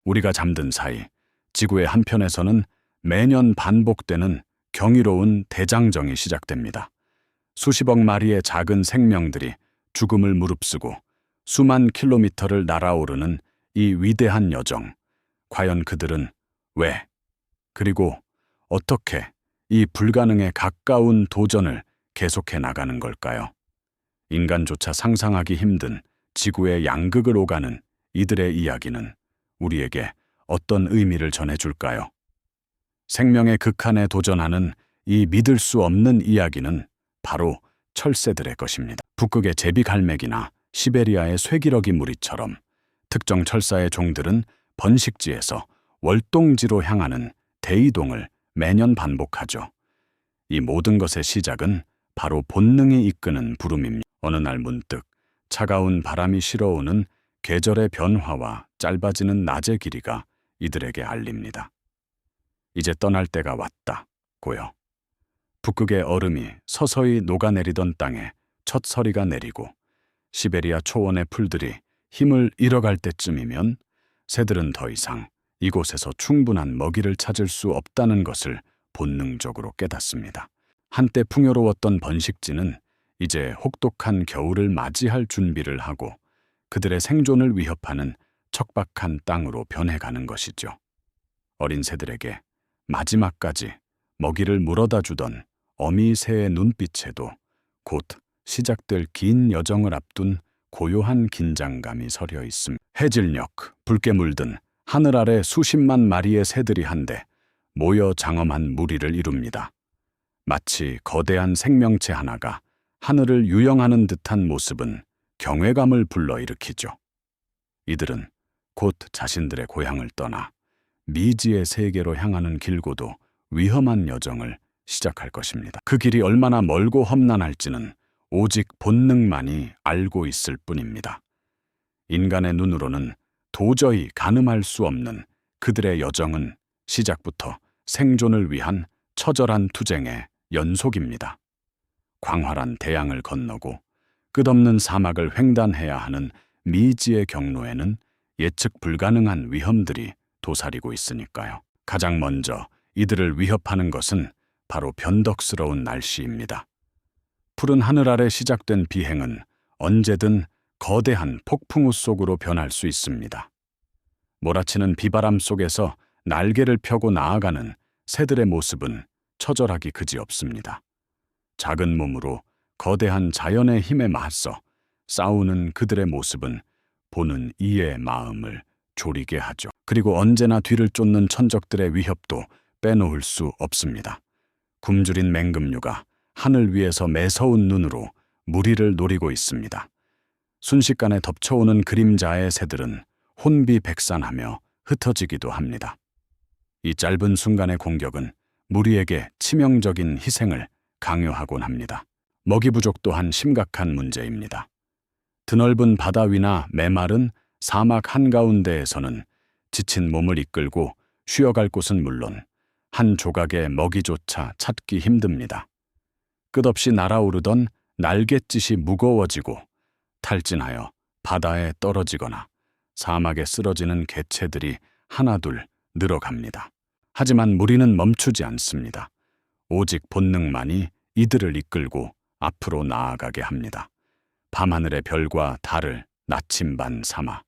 우리가 잠든 사이 지구의 한편에서는 매년 반복되는 경이로운 대장정이 시작됩니다. 수십억 마리의 작은 생명들이 죽음을 무릅쓰고 수만 킬로미터를 날아오르는 이 위대한 여정. 과연 그들은 왜, 그리고 어떻게 이 불가능에 가까운 도전을 계속해 나가는 걸까요? 인간조차 상상하기 힘든 지구의 양극을 오가는 이들의 이야기는 우리에게 어떤 의미를 전해줄까요? 생명의 극한에 도전하는 이 믿을 수 없는 이야기는 바로 철새들의 것입니다. 북극의 제비갈매기나 시베리아의 쇠기러기 무리처럼 특정 철사의 종들은 번식지에서 월동지로 향하는 대이동을 매년 반복하죠. 이 모든 것의 시작은 바로 본능이 이끄는 부름입니다. 어느 날 문득 차가운 바람이 실어오는 계절의 변화와 짧아지는 낮의 길이가 이들에게 알립니다. 이제 떠날 때가 왔다고요. 북극의 얼음이 서서히 녹아내리던 땅에 첫 서리가 내리고 시베리아 초원의 풀들이 힘을 잃어갈 때쯤이면 새들은 더 이상 이곳에서 충분한 먹이를 찾을 수 없다는 것을 본능적으로 깨닫습니다. 한때 풍요로웠던 번식지는 이제 혹독한 겨울을 맞이할 준비를 하고 그들의 생존을 위협하는 척박한 땅으로 변해가는 것이죠. 어린 새들에게 마지막까지 먹이를 물어다 주던 어미 새의 눈빛에도 곧 시작될 긴 여정을 앞둔 고요한 긴장감이 서려 있습니다. 해질녘, 붉게 물든 하늘 아래 수십만 마리의 새들이 한데 모여 장엄한 무리를 이룹니다. 마치 거대한 생명체 하나가 하늘을 유영하는 듯한 모습은 경외감을 불러일으키죠. 이들은 곧 자신들의 고향을 떠나 미지의 세계로 향하는 길고도 위험한 여정을 시작할 것입니다. 그 길이 얼마나 멀고 험난할지는 오직 본능만이 알고 있을 뿐입니다. 인간의 눈으로는 도저히 가늠할 수 없는 그들의 여정은 시작부터 생존을 위한 처절한 투쟁의 연속입니다. 광활한 대양을 건너고 끝없는 사막을 횡단해야 하는 미지의 경로에는 예측 불가능한 위험들이 도사리고 있으니까요. 가장 먼저 이들을 위협하는 것은 바로 변덕스러운 날씨입니다. 푸른 하늘 아래 시작된 비행은 언제든 거대한 폭풍우 속으로 변할 수 있습니다. 몰아치는 비바람 속에서 날개를 펴고 나아가는 새들의 모습은 처절하기 그지없습니다. 작은 몸으로 거대한 자연의 힘에 맞서 싸우는 그들의 모습은 보는 이의 마음을 졸이게 하죠. 그리고 언제나 뒤를 쫓는 천적들의 위협도 빼놓을 수 없습니다. 굶주린 맹금류가 하늘 위에서 매서운 눈으로 무리를 노리고 있습니다. 순식간에 덮쳐오는 그림자의 새들은 혼비백산하며 흩어지기도 합니다. 이 짧은 순간의 공격은 무리에게 치명적인 희생을 강요하곤 합니다. 먹이 부족 또한 심각한 문제입니다. 드넓은 바다 위나 메마른 사막 한가운데에서는 지친 몸을 이끌고 쉬어갈 곳은 물론 한 조각의 먹이조차 찾기 힘듭니다. 끝없이 날아오르던 날갯짓이 무거워지고 탈진하여 바다에 떨어지거나 사막에 쓰러지는 개체들이 하나둘 늘어갑니다. 하지만 무리는 멈추지 않습니다. 오직 본능만이 이들을 이끌고 앞으로 나아가게 합니다. 밤하늘의 별과 달을 나침반 삼아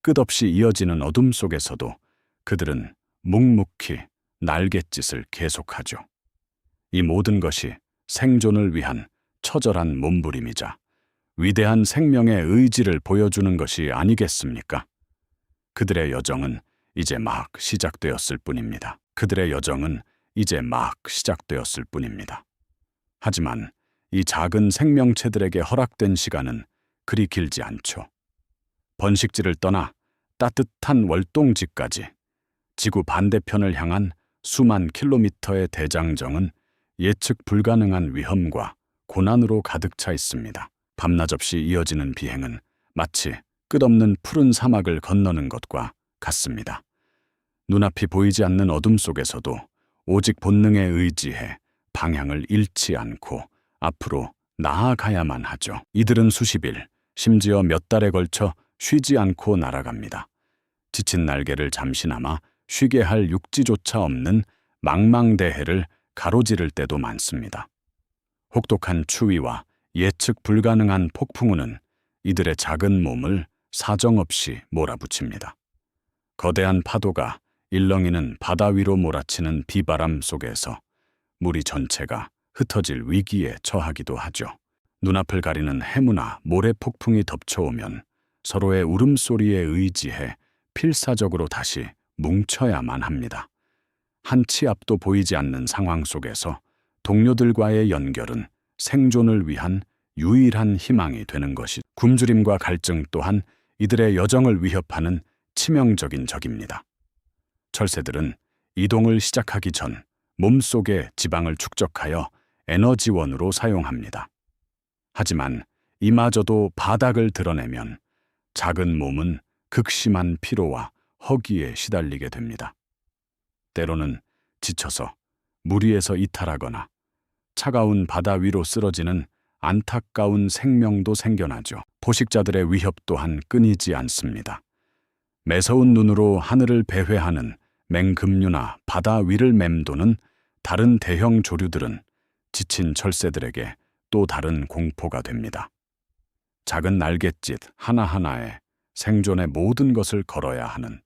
끝없이 이어지는 어둠 속에서도 그들은 묵묵히 날갯짓을 계속하죠. 이 모든 것이 생존을 위한 처절한 몸부림이자 위대한 생명의 의지를 보여주는 것이 아니겠습니까? 그들의 여정은 이제 막 시작되었을 뿐입니다. 그들의 여정은 이제 막 시작되었을 뿐입니다. 하지만 이 작은 생명체들에게 허락된 시간은 그리 길지 않죠. 번식지를 떠나 따뜻한 월동지까지 지구 반대편을 향한 수만 킬로미터의 대장정은 예측 불가능한 위험과 고난으로 가득 차 있습니다. 밤낮 없이 이어지는 비행은 마치 끝없는 푸른 사막을 건너는 것과 같습니다. 눈앞이 보이지 않는 어둠 속에서도 오직 본능에 의지해 방향을 잃지 않고 앞으로 나아가야만 하죠. 이들은 수십 일, 심지어 몇 달에 걸쳐 쉬지 않고 날아갑니다. 지친 날개를 잠시나마 쉬게 할 육지조차 없는 망망대해를 가로지를 때도 많습니다. 혹독한 추위와 예측 불가능한 폭풍우는 이들의 작은 몸을 사정없이 몰아붙입니다. 거대한 파도가 일렁이는 바다 위로 몰아치는 비바람 속에서 무리 전체가 흩어질 위기에 처하기도 하죠. 눈앞을 가리는 해무나 모래 폭풍이 덮쳐오면 서로의 울음소리에 의지해 필사적으로 다시 뭉쳐야만 합니다. 한 치 앞도 보이지 않는 상황 속에서 동료들과의 연결은 생존을 위한 유일한 희망이 되는 것이 굶주림과 갈증 또한 이들의 여정을 위협하는 치명적인 적입니다. 철새들은 이동을 시작하기 전 몸속의 지방을 축적하여 에너지원으로 사용합니다. 하지만 이마저도 바닥을 드러내면 작은 몸은 극심한 피로와 허기에 시달리게 됩니다. 때로는 지쳐서 물 위에서 이탈하거나 차가운 바다 위로 쓰러지는 안타까운 생명도 생겨나죠. 포식자들의 위협 또한 끊이지 않습니다. 매서운 눈으로 하늘을 배회하는 맹금류나 바다 위를 맴도는 다른 대형 조류들은 지친 철새들에게 또 다른 공포가 됩니다. 작은 날갯짓 하나하나에 생존의 모든 것을 걸어야 하는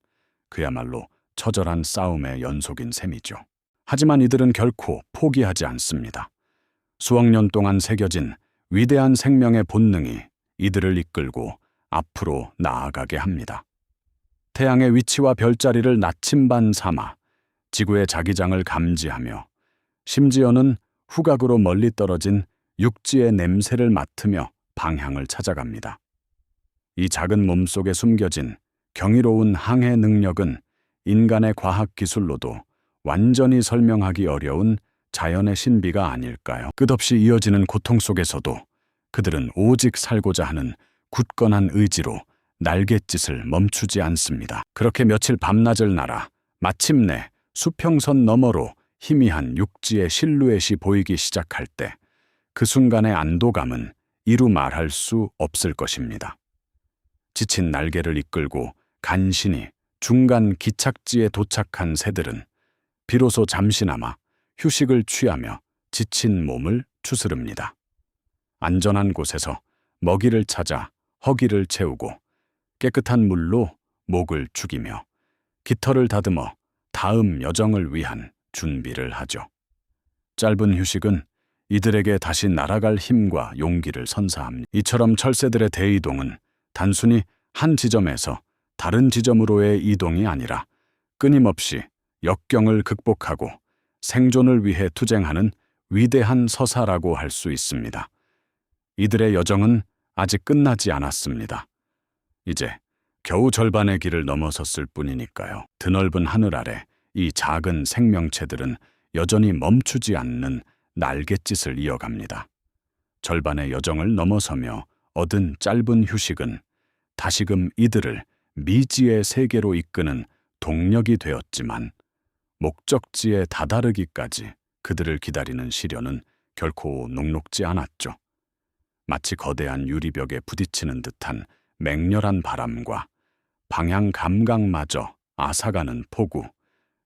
그야말로 처절한 싸움의 연속인 셈이죠. 하지만 이들은 결코 포기하지 않습니다. 수억 년 동안 새겨진 위대한 생명의 본능이 이들을 이끌고 앞으로 나아가게 합니다. 태양의 위치와 별자리를 나침반 삼아 지구의 자기장을 감지하며 심지어는 후각으로 멀리 떨어진 육지의 냄새를 맡으며 방향을 찾아갑니다. 이 작은 몸속에 숨겨진 경이로운 항해 능력은 인간의 과학 기술로도 완전히 설명하기 어려운 자연의 신비가 아닐까요? 끝없이 이어지는 고통 속에서도 그들은 오직 살고자 하는 굳건한 의지로 날갯짓을 멈추지 않습니다. 그렇게 며칠 밤낮을 날아 마침내 수평선 너머로 희미한 육지의 실루엣이 보이기 시작할 때 그 순간의 안도감은 이루 말할 수 없을 것입니다. 지친 날개를 이끌고 간신히 중간 기착지에 도착한 새들은 비로소 잠시나마 휴식을 취하며 지친 몸을 추스릅니다. 안전한 곳에서 먹이를 찾아 허기를 채우고 깨끗한 물로 목을 죽이며 깃털을 다듬어 다음 여정을 위한 준비를 하죠. 짧은 휴식은 이들에게 다시 날아갈 힘과 용기를 선사합니다. 이처럼 철새들의 대이동은 단순히 한 지점에서 다른 지점으로의 이동이 아니라 끊임없이 역경을 극복하고 생존을 위해 투쟁하는 위대한 서사라고 할 수 있습니다. 이들의 여정은 아직 끝나지 않았습니다. 이제 겨우 절반의 길을 넘어섰을 뿐이니까요. 드넓은 하늘 아래 이 작은 생명체들은 여전히 멈추지 않는 날갯짓을 이어갑니다. 절반의 여정을 넘어서며 얻은 짧은 휴식은 다시금 이들을 미지의 세계로 이끄는 동력이 되었지만 목적지에 다다르기까지 그들을 기다리는 시련은 결코 녹록지 않았죠. 마치 거대한 유리벽에 부딪히는 듯한 맹렬한 바람과 방향 감각마저 앗아가는 폭우,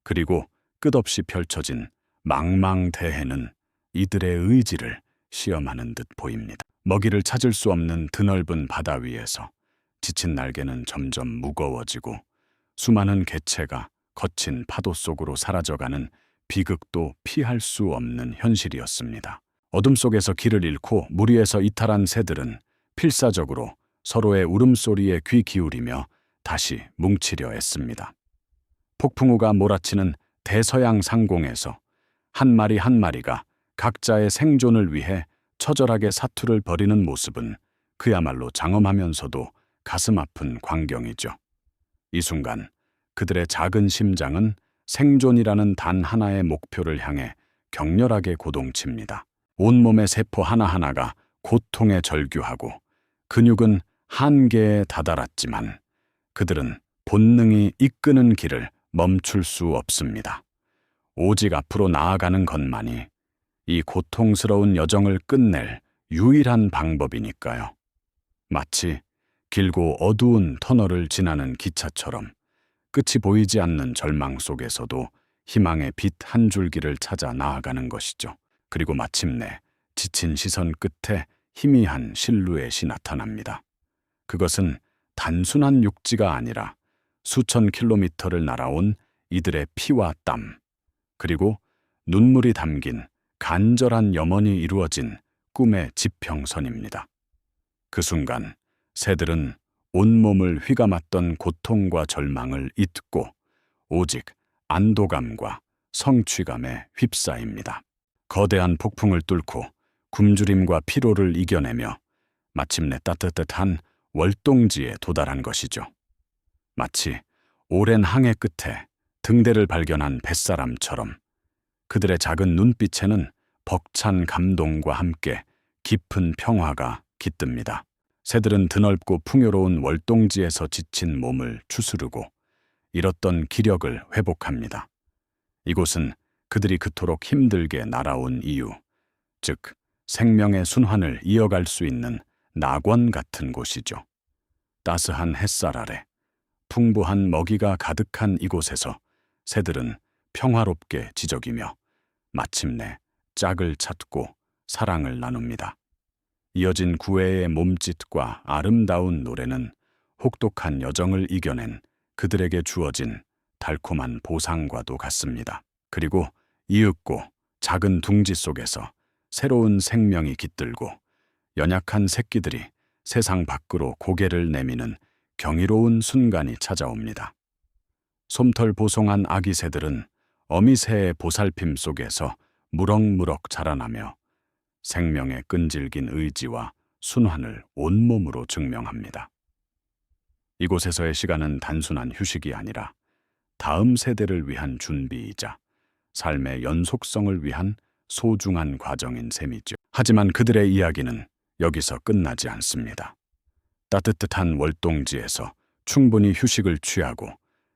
그리고 끝없이 펼쳐진 망망대해는 이들의 의지를 시험하는 듯 보입니다. 먹이를 찾을 수 없는 드넓은 바다 위에서 지친 날개는 점점 무거워지고 수많은 개체가 거친 파도 속으로 사라져가는 비극도 피할 수 없는 현실이었습니다. 어둠 속에서 길을 잃고 물 위에서 이탈한 새들은 필사적으로 서로의 울음소리에 귀 기울이며 다시 뭉치려 애씁니다. 폭풍우가 몰아치는 대서양 상공에서 한 마리 한 마리가 각자의 생존을 위해 처절하게 사투를 벌이는 모습은 그야말로 장엄하면서도 가슴 아픈 광경이죠. 이 순간 그들의 작은 심장은 생존이라는 단 하나의 목표를 향해 격렬하게 고동칩니다. 온몸의 세포 하나하나가 고통에 절규하고 근육은 한계에 다다랐지만 그들은 본능이 이끄는 길을 멈출 수 없습니다. 오직 앞으로 나아가는 것만이 이 고통스러운 여정을 끝낼 유일한 방법이니까요. 마치 길고 어두운 터널을 지나는 기차처럼 끝이 보이지 않는 절망 속에서도 희망의 빛 한 줄기를 찾아 나아가는 것이죠. 그리고 마침내 지친 시선 끝에 희미한 실루엣이 나타납니다. 그것은 단순한 육지가 아니라 수천 킬로미터를 날아온 이들의 피와 땀, 그리고 눈물이 담긴 간절한 염원이 이루어진 꿈의 지평선입니다. 그 순간 새들은 온몸을 휘감았던 고통과 절망을 잊고 오직 안도감과 성취감에 휩싸입니다. 거대한 폭풍을 뚫고 굶주림과 피로를 이겨내며 마침내 따뜻한 월동지에 도달한 것이죠. 마치 오랜 항해 끝에 등대를 발견한 뱃사람처럼 그들의 작은 눈빛에는 벅찬 감동과 함께 깊은 평화가 깃듭니다. 새들은 드넓고 풍요로운 월동지에서 지친 몸을 추스르고 잃었던 기력을 회복합니다. 이곳은 그들이 그토록 힘들게 날아온 이유, 즉 생명의 순환을 이어갈 수 있는 낙원 같은 곳이죠. 따스한 햇살 아래 풍부한 먹이가 가득한 이곳에서 새들은 평화롭게 지저귀며 마침내 짝을 찾고 사랑을 나눕니다. 이어진 구애의 몸짓과 아름다운 노래는 혹독한 여정을 이겨낸 그들에게 주어진 달콤한 보상과도 같습니다. 그리고 이윽고 작은 둥지 속에서 새로운 생명이 깃들고 연약한 새끼들이 세상 밖으로 고개를 내미는 경이로운 순간이 찾아옵니다. 솜털 보송한 아기 새들은 어미새의 보살핌 속에서 무럭무럭 자라나며 생명의 끈질긴 의지와 순환을 온몸으로 증명합니다. 이곳에서의 시간은 단순한 휴식이 아니라 다음 세대를 위한 준비이자 삶의 연속성을 위한 소중한 과정인 셈이죠. 하지만 그들의 이야기는 여기서 끝나지 않습니다. 따뜻한 월동지에서 충분히 휴식을 취하고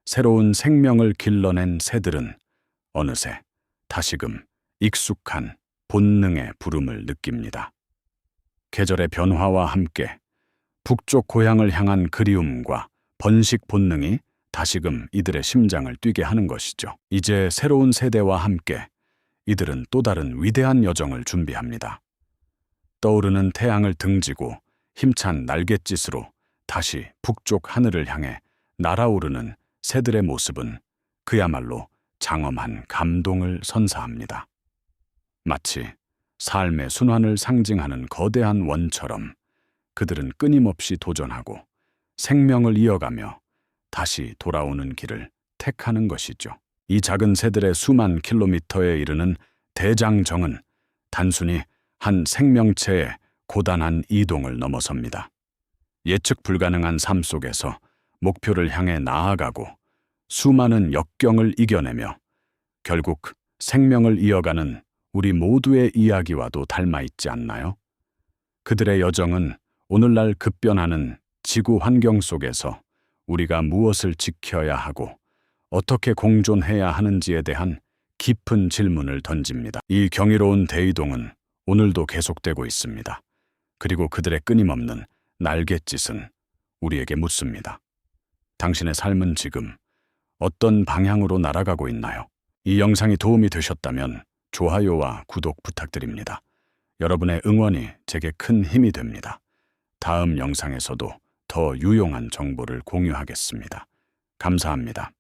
새로운 생명을 길러낸 새들은 어느새 다시금 익숙한 본능의 부름을 느낍니다. 계절의 변화와 함께 북쪽 고향을 향한 그리움과 번식 본능이 다시금 이들의 심장을 뛰게 하는 것이죠. 이제 새로운 세대와 함께 이들은 또 다른 위대한 여정을 준비합니다. 떠오르는 태양을 등지고 힘찬 날갯짓으로 다시 북쪽 하늘을 향해 날아오르는 새들의 모습은 그야말로 장엄한 감동을 선사합니다. 마치 삶의 순환을 상징하는 거대한 원처럼 그들은 끊임없이 도전하고 생명을 이어가며 다시 돌아오는 길을 택하는 것이죠. 이 작은 새들의 수만 킬로미터에 이르는 대장정은 단순히 한 생명체의 고단한 이동을 넘어섭니다. 예측 불가능한 삶 속에서 목표를 향해 나아가고 수많은 역경을 이겨내며 결국 생명을 이어가는 우리 모두의 이야기와도 닮아있지 않나요? 그들의 여정은 오늘날 급변하는 지구 환경 속에서 우리가 무엇을 지켜야 하고 어떻게 공존해야 하는지에 대한 깊은 질문을 던집니다. 이 경이로운 대이동은 오늘도 계속되고 있습니다. 그리고 그들의 끊임없는 날갯짓은 우리에게 묻습니다. 당신의 삶은 지금 어떤 방향으로 날아가고 있나요? 이 영상이 도움이 되셨다면 좋아요와 구독 부탁드립니다. 여러분의 응원이 제게 큰 힘이 됩니다. 다음 영상에서도 더 유용한 정보를 공유하겠습니다. 감사합니다.